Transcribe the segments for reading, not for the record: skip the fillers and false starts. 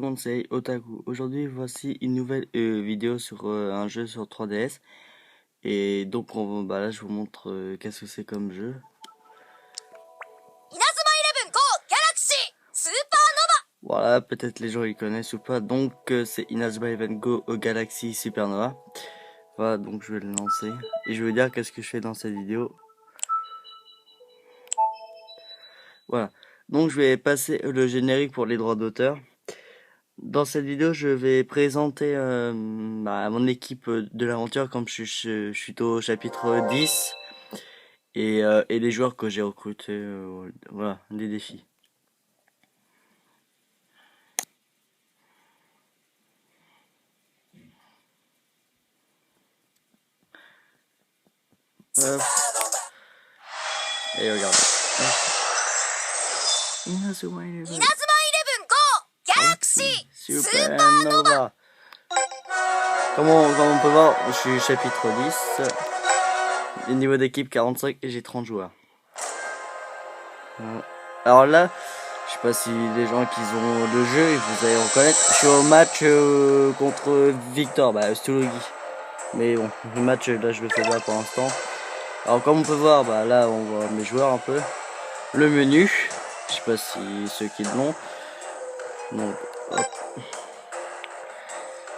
le monde, c'est Otaku. Aujourd'hui, voici une nouvelle vidéo sur un jeu sur 3DS. Et donc, là, je vous montre qu'est-ce que c'est comme jeu. Voilà, peut-être les gens ils connaissent ou pas. Donc, c'est Inazuma Eleven Go Galaxy Supernova. Voilà, donc je vais le lancer. Et je vais vous dire qu'est-ce que je fais dans cette vidéo. Voilà. Donc, je vais passer le générique pour les droits d'auteur. Dans cette vidéo, je vais présenter mon équipe de l'aventure comme je suis au chapitre 10 et les joueurs que j'ai recrutés, voilà, les défis. Et regardez. Inazuma Eleven Go Galaxy Supernova. Comme on peut voir, je suis chapitre 10. Le niveau d'équipe 45 et j'ai 30 joueurs. Alors là, je sais pas si les gens qui ont le jeu, vous allez reconnaître. Je suis au match contre Victor, Stologi. Mais bon, le match là je le fais pas pour l'instant. Alors comme on peut voir, là on voit mes joueurs un peu. Le menu, je sais pas si ceux qui l'ont. Donc, hop.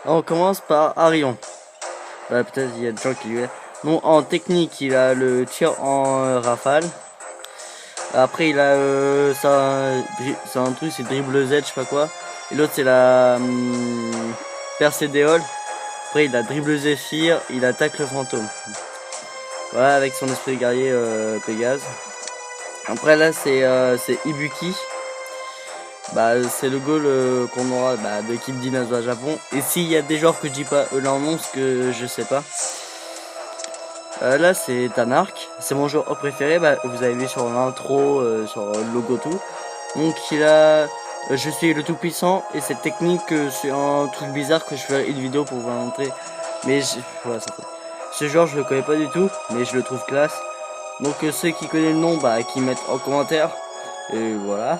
Alors, on commence par Arion. Peut-être il y a des gens qui lui. Non, en technique, il a le tir en rafale. Après, il a c'est un truc, c'est dribble Z, je sais pas quoi. Et l'autre, c'est la Percédéole. Après, il a dribble Zéphyr, il attaque le fantôme. Voilà, avec son esprit de guerrier Pégase. Après, là, c'est Ibuki. C'est le goal qu'on aura de l'équipe d'Inazuma Japon. Et s'il y a des joueurs que je dis pas leur nom, ce que je sais pas. Là c'est Tanark, c'est mon joueur préféré, vous avez vu sur l'intro, sur le logo tout. Donc je suis le tout puissant et cette technique c'est un truc bizarre que je ferai une vidéo pour vous montrer. Mais voilà, ce joueur je le connais pas du tout, mais je le trouve classe. Donc ceux qui connaissent le nom, qui mettent en commentaire. Et voilà.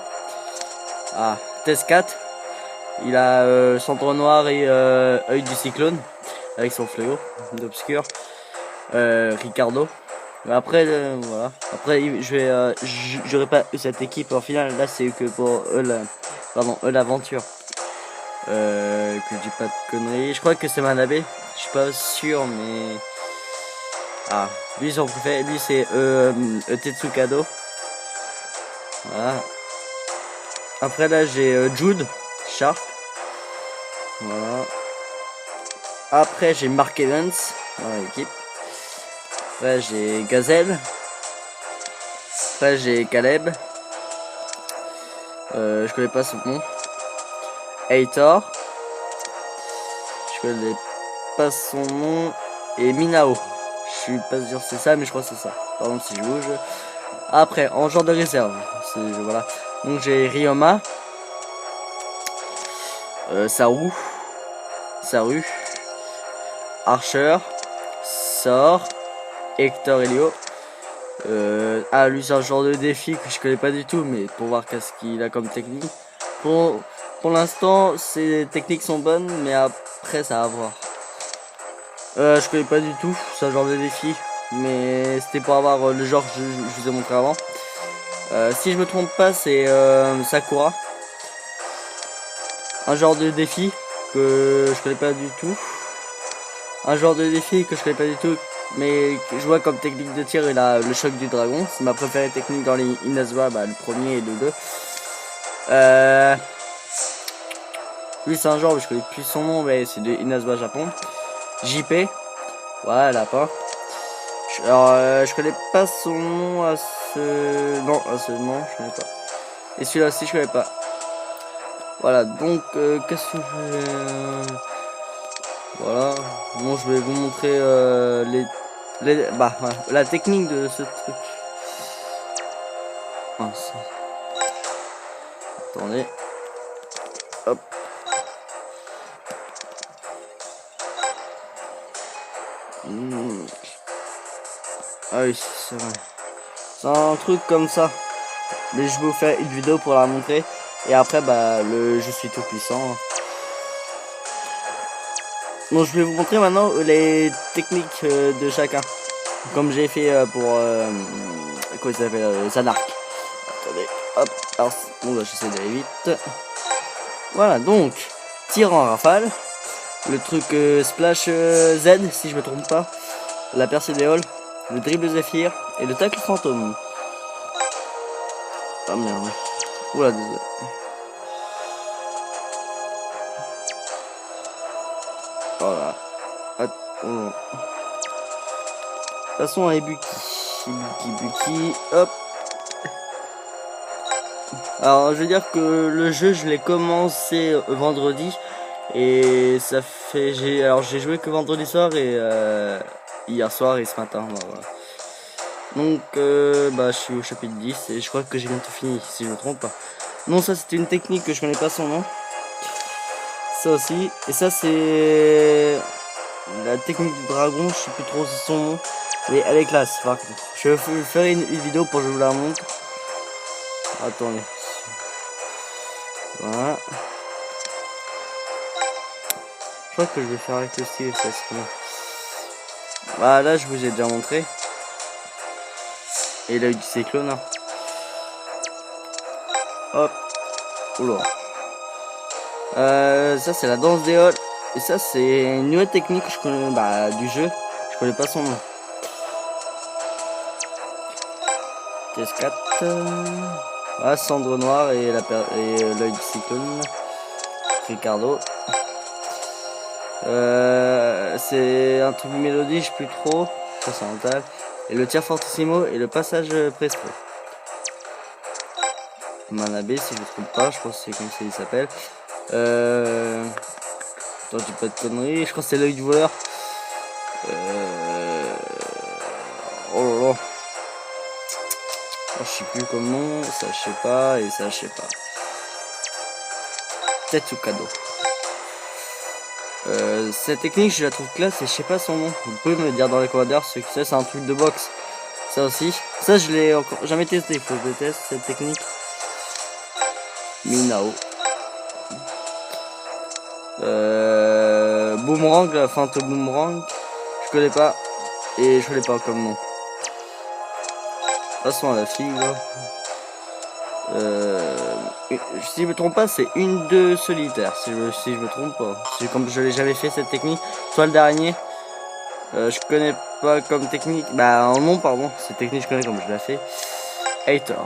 Ah, Test 4, il a centre noir et œil du cyclone avec son fléau d'obscur. Ricardo. Après voilà. Après j'aurais pas eu cette équipe en finale. Là c'est que pour l'aventure. Que je dis pas de conneries. Je crois que c'est Manabe. Je suis pas sûr mais. Ah, lui son préféré, lui c'est Tetsukado. Voilà. Après là j'ai Jude Sharp. Voilà. Après j'ai Mark Evans dans l'équipe. Après j'ai Gazelle. Après j'ai Caleb. Je connais pas son nom. Heitor. Je connais pas son nom. Et Minao. Je suis pas sûr c'est ça mais je crois que c'est ça. Pardon si je bouge. Après en genre de réserve. Voilà. Donc j'ai Ryoma. Saru. Archer. Sor. Hector Helio. Lui c'est un genre de défi que je connais pas du tout, mais pour voir qu'est-ce qu'il a comme technique. Pour l'instant, ses techniques sont bonnes, mais après ça va voir. Je connais pas du tout, c'est un genre de défi, mais c'était pour avoir le genre que je vous ai montré avant. Si je me trompe pas, c'est Sakura. Un genre de défi que je connais pas du tout. Mais je vois comme technique de tir, il a le choc du dragon. C'est ma préférée technique dans les Inazuma, le premier et le 2. Lui c'est un genre, je connais plus son nom, mais c'est de Inazuma Japon. JP, voilà, lapin. Alors je connais pas son nom à ce... Non, je connais pas. Et celui-là aussi je connais pas. Voilà, donc qu'est-ce que je fais voilà, bon je vais vous montrer la technique de ce truc. Attendez. Hop. Ah oui, c'est vrai. C'est un truc comme ça. Mais je vais vous faire une vidéo pour la montrer. Et après je suis tout puissant. Donc je vais vous montrer maintenant les techniques de chacun. Comme j'ai fait pour quoi il s'appelle Zanark. Attendez, hop, alors bon bah j'essaie d'aller vite. Voilà, donc tir en rafale, le truc splash Z si je me trompe pas, la percée des halls, le dribble zéphyr et le tacle fantôme. Ah merde. Oula, désolé. Voilà. Oh. De toute façon, Buki, hop. Alors, je veux dire que le jeu, je l'ai commencé vendredi. Et ça fait... j'ai joué que vendredi soir et hier soir et ce matin. Voilà. Donc, bah, je suis au chapitre 10 et je crois que j'ai bientôt fini, si je me trompe pas. Non, ça, c'était une technique que je connais pas son nom. Ça aussi. Et ça, c'est... la technique du dragon, je sais plus trop son nom. Mais elle est classe, par contre. Je vais faire une vidéo pour que je vous la montre. Attendez. Voilà. Je crois que je vais faire avec le style, ça c'est bien. Voilà, là je vous ai déjà montré. Et l'œil du cyclone. Hein. Hop. Oula. Ça c'est la danse des halls. Et ça c'est une nouvelle technique que je connais du jeu. Je connais pas son nom. TS4. Ah, cendre noire et l'œil du cyclone. Ricardo. C'est un truc mélodie, je sais plus trop. Ça c'est mental. Et le tir fortissimo et le passage presto. Manabe si je ne trompe pas, je pense que c'est comme ça il s'appelle. Attends, j'ai pas de conneries, je crois que c'est l'œil du voleur. Oh là là. Oh, je sais plus comme nom, ça je sais pas, et ça je sais pas. Tetsukado. Cette technique je la trouve classe et je sais pas son nom. Vous pouvez me dire dans les commentaires ce que c'est un truc de boxe. Ça aussi. Ça je l'ai encore jamais testé, il faut que je teste cette technique. Minao. Boomerang, la feinte boomerang. Je connais pas. Et je connais pas comme nom. Passons à la fille là. Si je me trompe pas, c'est une de solitaire. Si je me trompe pas. C'est comme je l'ai jamais fait cette technique. Soit le dernier. Je connais pas comme technique. Bah en nom pardon. Cette technique je connais comme je l'ai fait. Hater.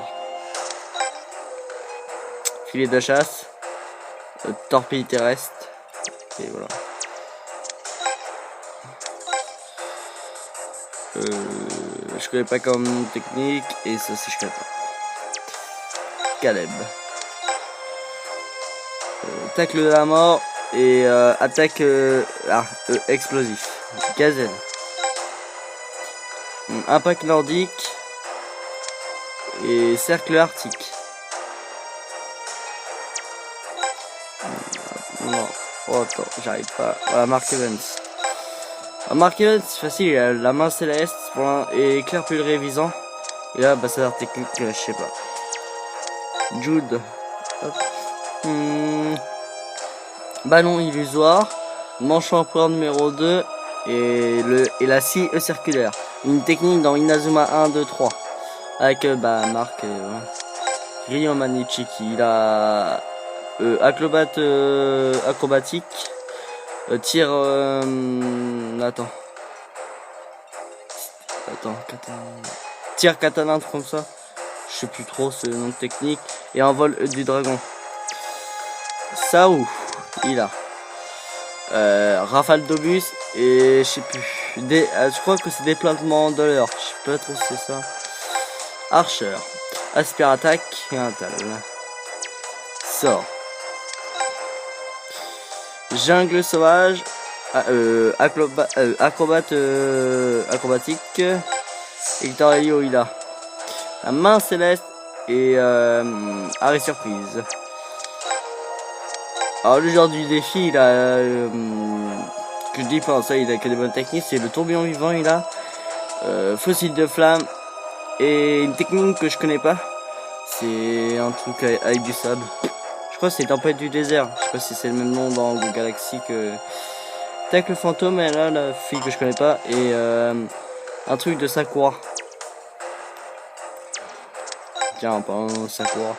Filet de chasse. Torpille terrestre. Et voilà. Je connais pas comme technique. Et ça aussi je connais pas. Caleb. Tacle de la mort. Et attaque explosif. Gazelle. Impact nordique. Et cercle arctique. Non. Oh attends, j'arrive pas. Voilà, Mark Evans. Mark Evans, c'est facile, il a la main céleste et éclair pulvérisant. Et là, bah, ça a l'air technique, je sais pas. Jude. Ballon illusoire. Manche empereur numéro 2. Et la scie circulaire. Une technique dans Inazuma 1, 2, 3. Avec Mark Ryo Manichiki. Il a acrobatique. Tir attends, tir katana, un truc comme ça. Je sais plus trop ce nom technique. Et un vol du dragon. Sao, il a rafale d'obus et je sais plus. Je crois que c'est déplacement de l'heure. Je sais pas trop si c'est ça. Archer, aspire attaque et un tal. Sort. Jungle sauvage, acrobate acrobatique, Hector Elio il a la main céleste et arrêt surprise. Alors le genre du défi il a que je dis pas ça, il a que des bonnes techniques, c'est le tourbillon vivant, il a fossile de flamme et une technique que je connais pas, c'est un truc avec du sable. Je crois que c'est tempête du désert. Je sais pas si c'est le même nom dans le Galaxy que tacle fantôme, et là la fille que je connais pas, et un truc de Sakura. Tiens, pas un Sakura.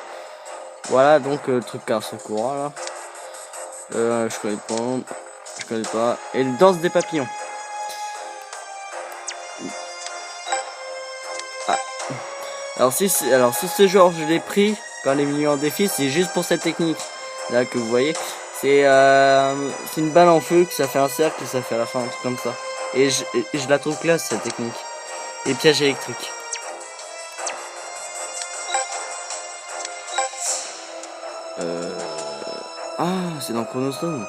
Voilà donc le truc car Sakura là. Je connais pas. Et le danse des papillons. Ah. Alors si ce genre je l'ai pris quand les milieux en défi, c'est juste pour cette technique là que vous voyez. C'est une balle en feu que ça fait un cercle et ça fait à la fin un truc comme ça. Et je la trouve classe cette technique. Et piège électrique. Ah, c'est dans Chronostone.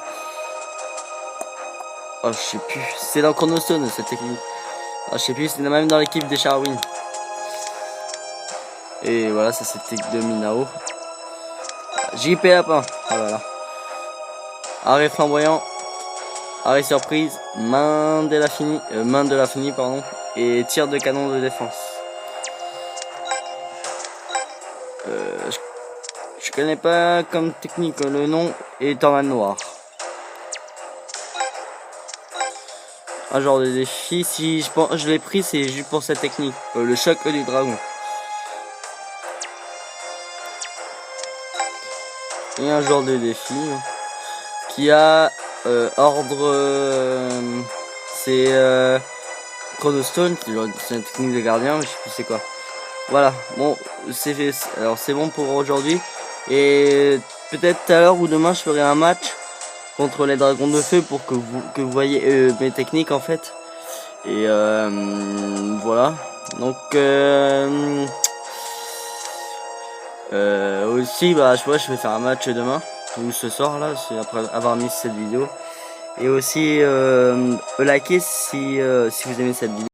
Oh, je sais plus. C'est dans Chronostone cette technique. Ah, je sais plus, c'est même dans l'équipe des Charwin. Et voilà, c'est cette technique de Minao. JP Lapin. Oh là là. Arrêt flamboyant. Arrêt surprise. Main de l'infini, pardon. Et tir de canon de défense. Je connais pas comme technique le nom et tornade noire. Un genre de défi, si je l'ai pris, c'est juste pour cette technique. Le choc du dragon. Et un genre de défi qui a ordre. C'est Chronostone, c'est une technique de gardien, mais je sais plus c'est quoi. Voilà, bon, c'est fait. Alors c'est bon pour aujourd'hui. Et peut-être tout à l'heure ou demain, je ferai un match contre les dragons de feu pour que vous voyez mes techniques en fait. Et voilà. Donc aussi, bah je vais faire un match demain ou ce soir là, c'est après avoir mis cette vidéo. Et aussi likez si vous aimez cette vidéo.